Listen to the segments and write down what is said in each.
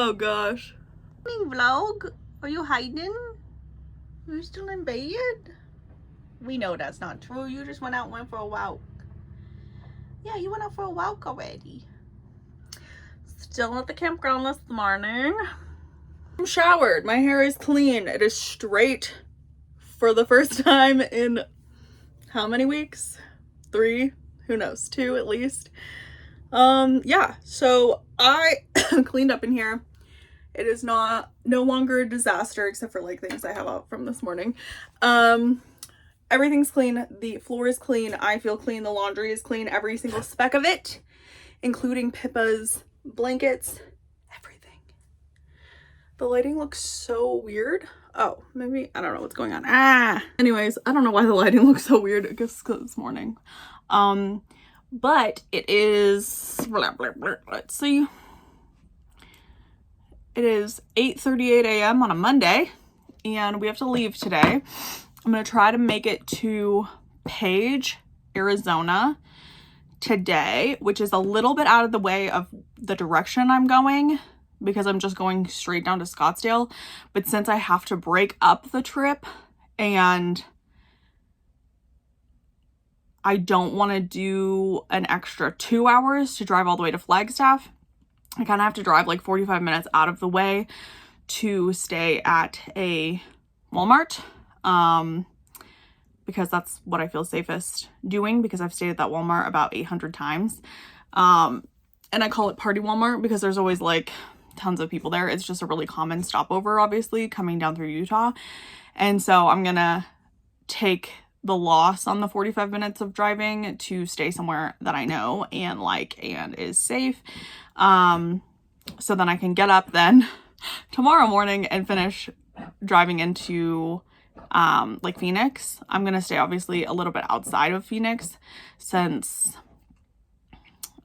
Oh gosh. Morning vlog. Are you hiding? Are you still in bed? We know that's not true. You just went for a walk. Yeah, you went out for a walk already. Still at the campground this morning. I'm showered. My hair is clean. It is straight for the first time in how many weeks? 3? Who knows? 2 at least. Yeah, so I cleaned up in here. It is no longer a disaster except for like things I have out from this morning. Everything's clean. The floor is clean. I feel clean. The laundry is clean. Every single speck of it, including Pippa's blankets, everything. The lighting looks so weird. Oh, maybe, I don't know what's going on. Anyways, I don't know why the lighting looks so weird. I guess because it's morning. But it is, let's see. It is 8:38 a.m. on a Monday, and we have to leave today. I'm going to try to make it to Page, Arizona today, which is a little bit out of the way of the direction I'm going because I'm just going straight down to Scottsdale. But since I have to break up the trip and I don't want to do an extra 2 hours to drive all the way to Flagstaff, I kind of have to drive like 45 minutes out of the way to stay at a Walmart. Because that's what I feel safest doing, because I've stayed at that Walmart about 800 times. And I call it Party Walmart because there's always like tons of people there. It's just a really common stopover, obviously, coming down through Utah. And so I'm gonna take the loss on the 45 minutes of driving to stay somewhere that I know and like and is safe. So then I can get up then tomorrow morning and finish driving into like Phoenix. I'm gonna stay obviously a little bit outside of Phoenix since,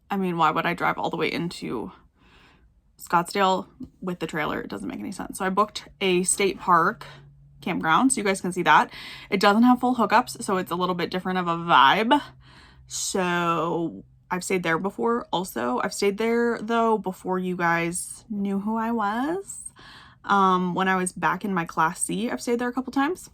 I mean, why would I drive all the way into Scottsdale with the trailer? It doesn't make any sense. So I booked a state park campground so you guys can see that. It doesn't have full hookups, so it's a little bit different of a vibe. So I've stayed there before also. I've stayed there though before you guys knew who I was. When I was back in my Class C, I've stayed there a couple times.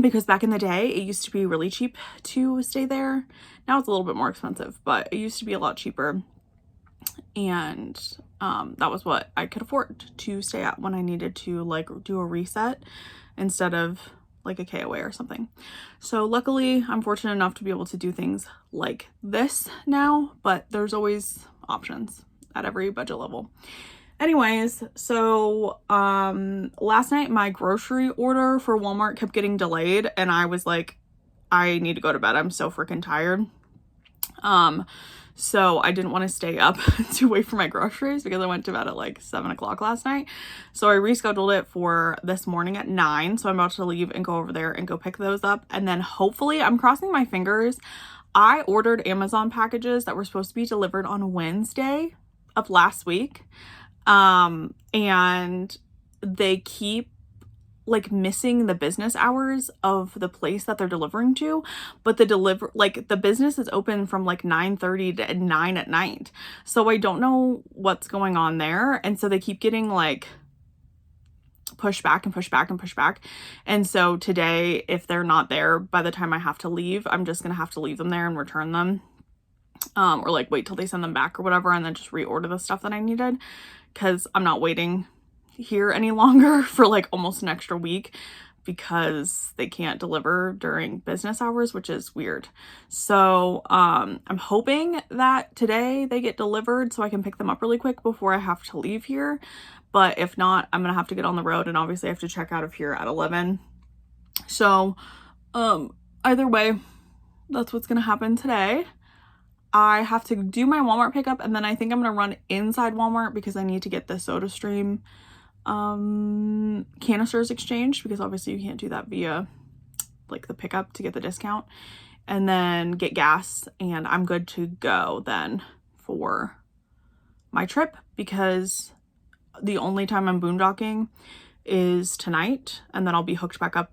Because back in the day, it used to be really cheap to stay there. Now it's a little bit more expensive, but it used to be a lot cheaper. And that was what I could afford to stay at when I needed to like do a reset instead of like a KOA or something. So luckily, I'm fortunate enough to be able to do things like this now, but there's always options at every budget level. Anyways, so last night my grocery order for Walmart kept getting delayed and I was like, I need to go to bed. I'm so freaking tired. So I didn't want to stay up to wait for my groceries because I went to bed at like 7 o'clock last night. So I rescheduled it for this morning at 9. So I'm about to leave and go over there and go pick those up. And then hopefully, I'm crossing my fingers, I ordered Amazon packages that were supposed to be delivered on Wednesday of last week. And they keep like missing the business hours of the place that they're delivering to, but the business is open from like 9:30 to 9 at night. So I don't know what's going on there. And so they keep getting like pushed back and pushed back and pushed back. And so today, if they're not there by the time I have to leave, I'm just gonna have to leave them there and return them. Or like wait till they send them back or whatever, and then just reorder the stuff that I needed, because I'm not waiting here any longer for like almost an extra week because they can't deliver during business hours, which is weird. So I'm hoping that today they get delivered so I can pick them up really quick before I have to leave here. But if not, I'm gonna have to get on the road, and obviously I have to check out of here at 11. So either way, that's what's gonna happen today. I have to do my Walmart pickup, and then I think I'm gonna run inside Walmart because I need to get the SodaStream canisters exchanged, because obviously you can't do that via like the pickup to get the discount, and then get gas, and I'm good to go then for my trip, because the only time I'm boondocking is tonight, and then I'll be hooked back up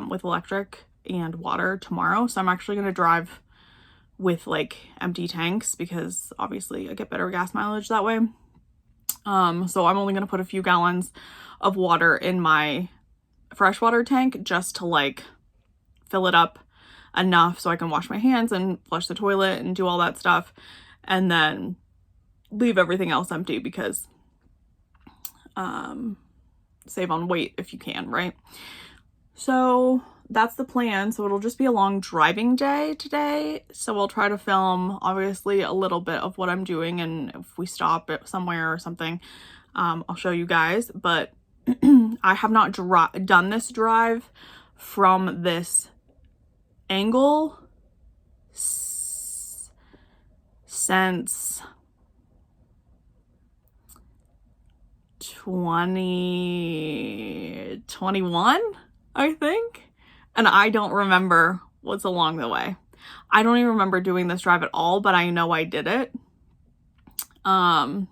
with electric and water tomorrow. So I'm actually going to drive with like empty tanks because obviously I get better gas mileage that way. So I'm only gonna put a few gallons of water in my freshwater tank just to like fill it up enough so I can wash my hands and flush the toilet and do all that stuff, and then leave everything else empty because save on weight if you can, right? So that's the plan. So it'll just be a long driving day today. So we'll try to film obviously a little bit of what I'm doing, and if we stop at somewhere or something, I'll show you guys. But I have not done this drive from this angle since 2021, I think. And I don't remember what's along the way. I don't even remember doing this drive at all, but I know I did it. Because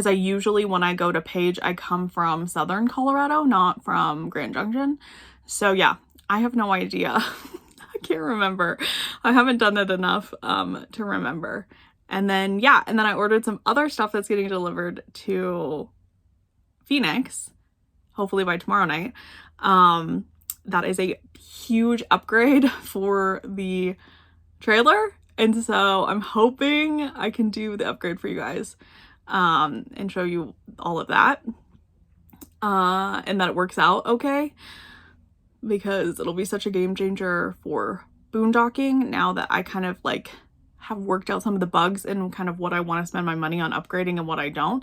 I usually, when I go to Page, I come from Southern Colorado, not from Grand Junction. So yeah, I have no idea. I can't remember. I haven't done it enough to remember. And then, yeah, and then I ordered some other stuff that's getting delivered to Phoenix, hopefully by tomorrow night. That is a huge upgrade for the trailer. And so I'm hoping I can do the upgrade for you guys and show you all of that. And that it works out okay, because it'll be such a game changer for boondocking now that I kind of like have worked out some of the bugs and kind of what I want to spend my money on upgrading and what I don't.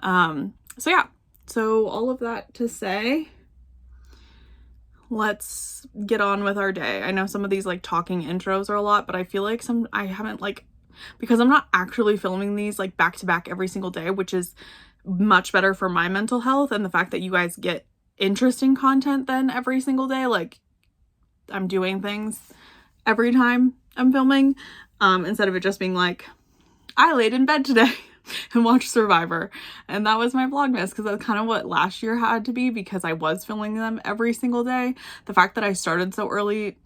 So yeah, so all of that to say, let's get on with our day. I know some of these like talking intros are a lot, but I feel like I haven't like, because I'm not actually filming these like back to back every single day, which is much better for my mental health and the fact that you guys get interesting content then every single day. Like I'm doing things every time I'm filming, instead of it just being like, I laid in bed today and watched Survivor. And that was my Vlogmas, because that's kind of what last year had to be, because I was filming them every single day. The fact that I started so early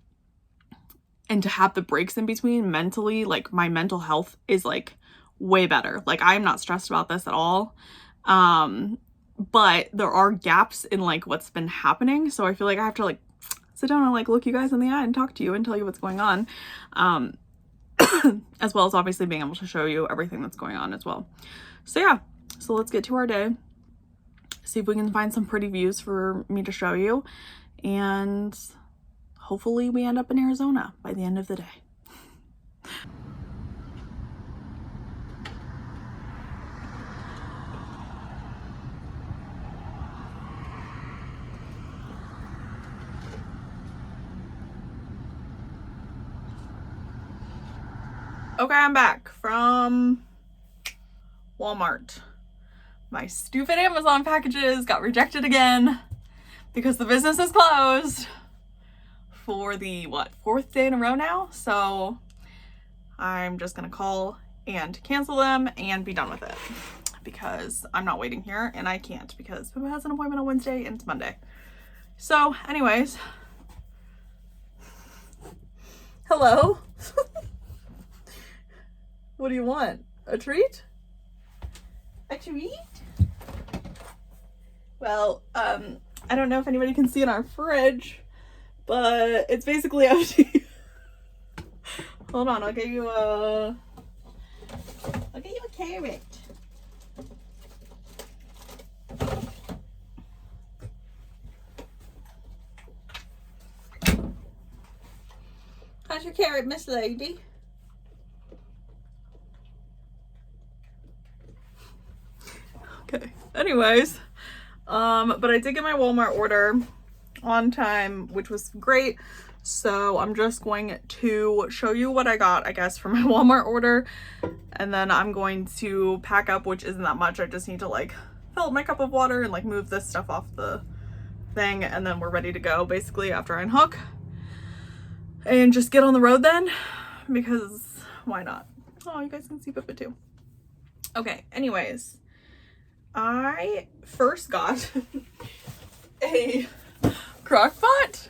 and to have the breaks in between mentally, like my mental health is like way better. Like I'm not stressed about this at all. But there are gaps in like what's been happening. So I feel like I have to like sit down and like look you guys in the eye and talk to you and tell you what's going on. As well as obviously being able to show you everything that's going on as well. So yeah, so let's get to our day. See if we can find some pretty views for me to show you. And hopefully we end up in Arizona by the end of the day. Okay, I'm back from Walmart. My stupid Amazon packages got rejected again because the business is closed for the, what, 4th day in a row now? So I'm just gonna call and cancel them and be done with it, because I'm not waiting here and I can't, because Pippa has an appointment on Wednesday and it's Monday. So anyways, hello. What do you want? A treat? A treat? Well, I don't know if anybody can see in our fridge, but it's basically empty. Hold on, I'll get you a carrot. How's your carrot, Miss Lady? Okay, anyways, but I did get my Walmart order on time, which was great. So I'm just going to show you what I got, I guess, for my Walmart order. And then I'm going to pack up, which isn't that much. I just need to like fill up my cup of water and like move this stuff off the thing. And then we're ready to go basically after I unhook and just get on the road then, because why not? Oh, you guys can see Pippa too. Okay, anyways. I first got a crock pot.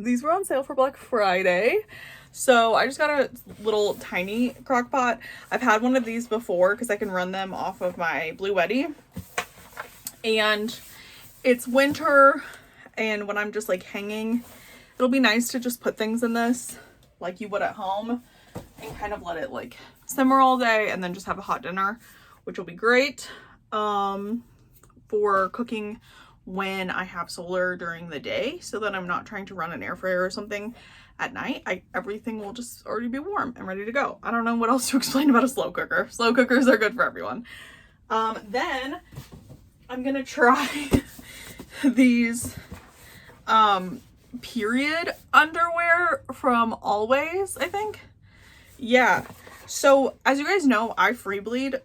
These were on sale for Black Friday. So I just got a little tiny crock pot. I've had one of these before because I can run them off of my Blue Yeti. And it's winter, and when I'm just like hanging, it'll be nice to just put things in this like you would at home and kind of let it like simmer all day and then just have a hot dinner, which will be great for cooking when I have solar during the day, so that I'm not trying to run an air fryer or something at night. Everything will just already be warm and ready to go. I don't know what else to explain about a slow cooker. Slow cookers are good for everyone. Then I'm gonna try these period underwear from Always, I think. Yeah, so as you guys know, I free bleed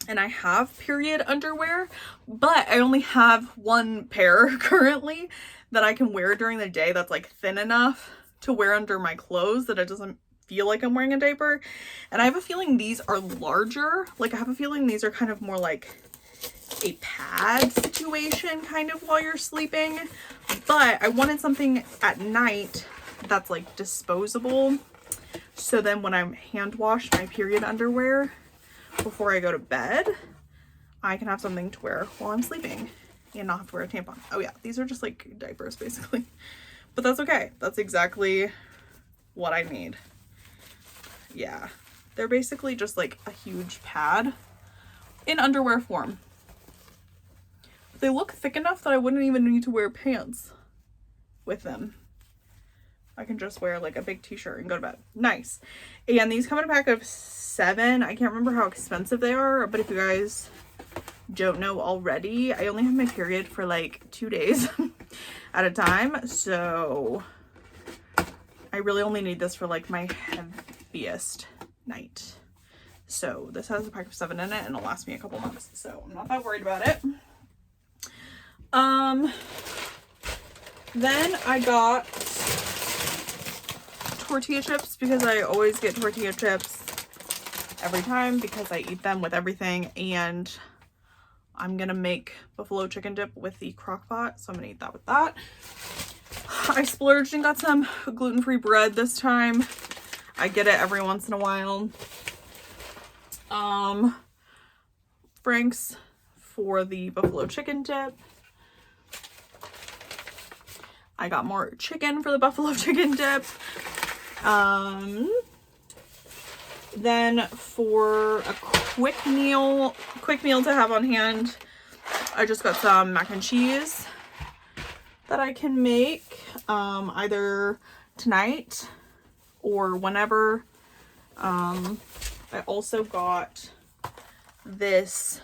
and I have period underwear, but I only have one pair currently that I can wear during the day that's like thin enough to wear under my clothes that it doesn't feel like I'm wearing a diaper. And I have a feeling these are larger. Like I have a feeling these are kind of more like a pad situation kind of while you're sleeping, but I wanted something at night that's like disposable, so then when I hand wash my period underwear before I go to bed, I can have something to wear while I'm sleeping and not have to wear a tampon. Oh yeah, these are just like diapers basically, but that's okay. That's exactly what I need. Yeah, they're basically just like a huge pad in underwear form. They look thick enough that I wouldn't even need to wear pants with them. I can just wear like a big t-shirt and go to bed. Nice. And these come in a pack of 7. I can't remember how expensive they are, but if you guys don't know already, I only have my period for like 2 days at a time. So I really only need this for like my heaviest night. So this has a pack of 7 in it and it'll last me a couple months. So I'm not that worried about it. Then I got tortilla chips because I always get tortilla chips every time because I eat them with everything, and I'm gonna make buffalo chicken dip with the crock pot, so I'm gonna eat that with that. I splurged and got some gluten-free bread this time. I get it every once in a while. Frank's for the buffalo chicken dip. I got more chicken for the buffalo chicken dip. Then for a quick meal to have on hand, I just got some mac and cheese that I can make either tonight or whenever. I also got this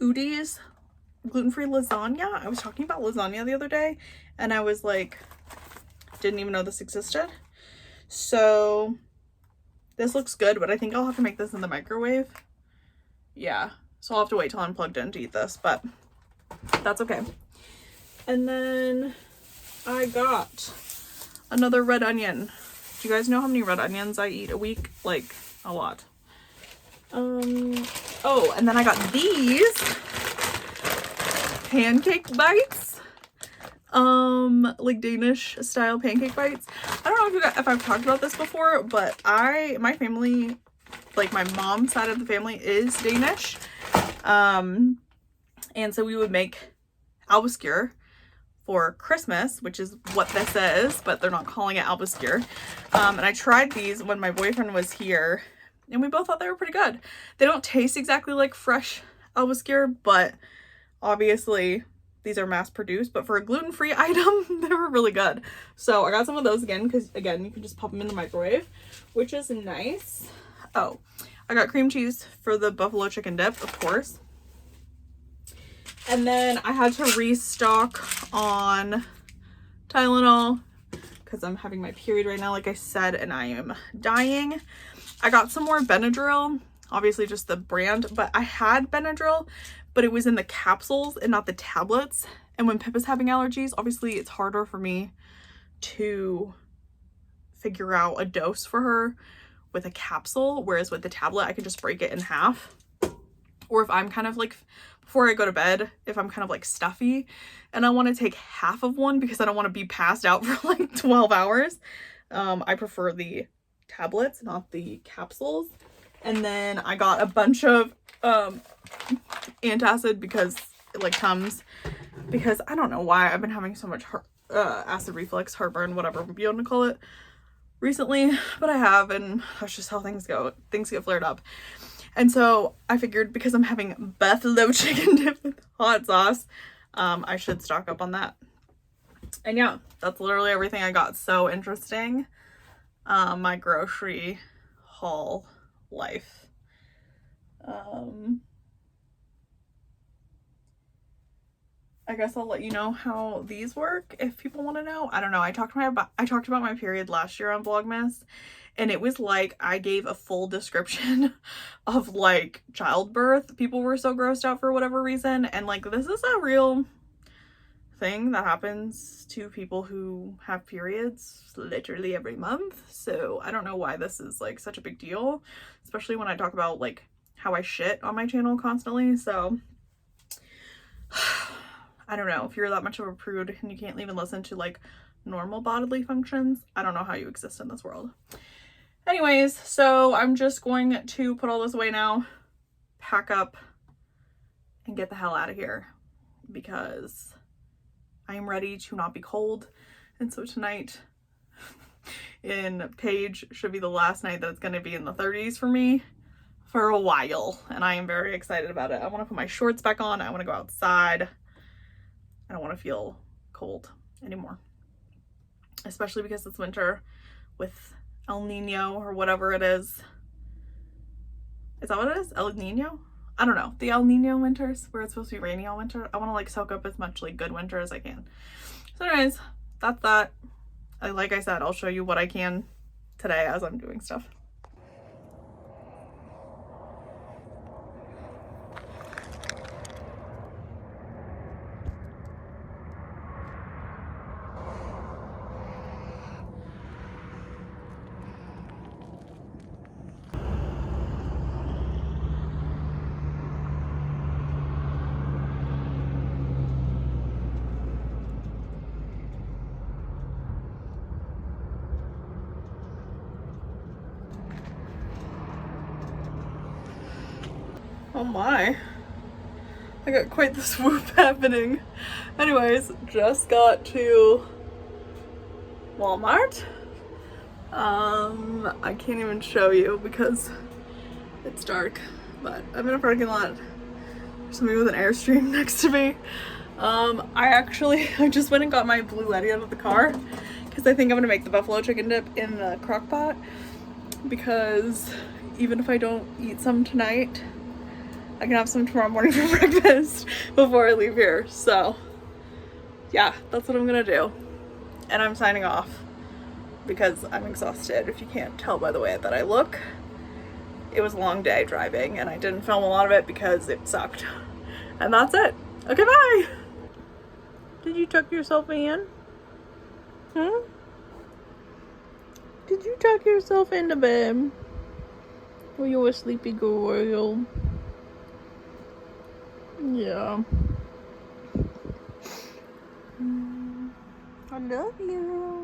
Udi's gluten-free lasagna. I was talking about lasagna the other day and I was like, didn't even know this existed. So this looks good, but I think I'll have to make this in the microwave. Yeah, so I'll have to wait till I'm plugged in to eat this, but that's okay. And then I got another red onion. Do you guys know how many red onions I eat a week? Like a lot. Oh, and then I got these pancake bites. Like Danish style pancake bites. I don't know if I've talked about this before, but my family, like my mom's side of the family is Danish. And so we would make albaskyr for Christmas, which is what this is, but they're not calling it albaskyr. And I tried these when my boyfriend was here and we both thought they were pretty good. They don't taste exactly like fresh albaskyr, but obviously these are mass produced, but for a gluten-free item, they were really good. So I got some of those again, because again, you can just pop them in the microwave, which is nice. Oh, I got cream cheese for the buffalo chicken dip, of course. And then I had to restock on Tylenol because I'm having my period right now, like I said, and I am dying. I got some more Benadryl, obviously just the brand, but I had Benadryl, but it was in the capsules and not the tablets. And when Pippa's having allergies, obviously it's harder for me to figure out a dose for her with a capsule, whereas with the tablet, I can just break it in half or if I'm kind of like, before I go to bed, if I'm kind of like stuffy and I want to take half of one because I don't want to be passed out for like 12 hours, I prefer the tablets, not the capsules. And then I got a bunch of antacid because it like comes, because I don't know why I've been having so much acid reflux, heartburn, whatever you want to call it, recently, but I have, and that's just how things go. Things get flared up. And so I figured, because I'm having buffalo chicken dip with hot sauce, I should stock up on that. And yeah, that's literally everything I got. So interesting. My grocery haul life. I guess I'll let you know how these work if people want to know. I don't know. I talked about my period last year on Vlogmas, and it was like I gave a full description of like childbirth. People were so grossed out for whatever reason, and like this is a real thing that happens to people who have periods literally every month. So I don't know why this is like such a big deal, especially when I talk about like how I shit on my channel constantly. So I don't know, if you're that much of a prude and you can't even listen to like normal bodily functions, I don't know how you exist in this world. Anyways, so I'm just going to put all this away now, pack up, and get the hell out of here because I am ready to not be cold. And so tonight in Page should be the last night that it's going to be in the 30s for me for a while, and I am very excited about it. I want to put my shorts back on. I want to go outside. I don't want to feel cold anymore, especially because it's winter with El Nino or whatever it is. Is that what it is? El Nino? I don't know. The El Nino winters where it's supposed to be rainy all winter. I want to like soak up as much like good winter as I can. So anyways, that's that. Like I said, I'll show you what I can today as I'm doing stuff. Oh my, I got quite the swoop happening. Anyways, just got to Walmart. I can't even show you because it's dark, but I'm in a parking lot. There's somebody with an Airstream next to me. I just went and got my Blue Yeti out of the car because I think I'm gonna make the buffalo chicken dip in the crock pot, because even if I don't eat some tonight, I can have some tomorrow morning for breakfast before I leave here. So yeah, that's what I'm gonna do. And I'm signing off because I'm exhausted, if you can't tell by the way that I look. It was a long day driving and I didn't film a lot of it because it sucked. And that's it. Okay, bye! Did you tuck yourself in? Did you tuck yourself into bed? Were you a sleepy girl? Yeah. I love you.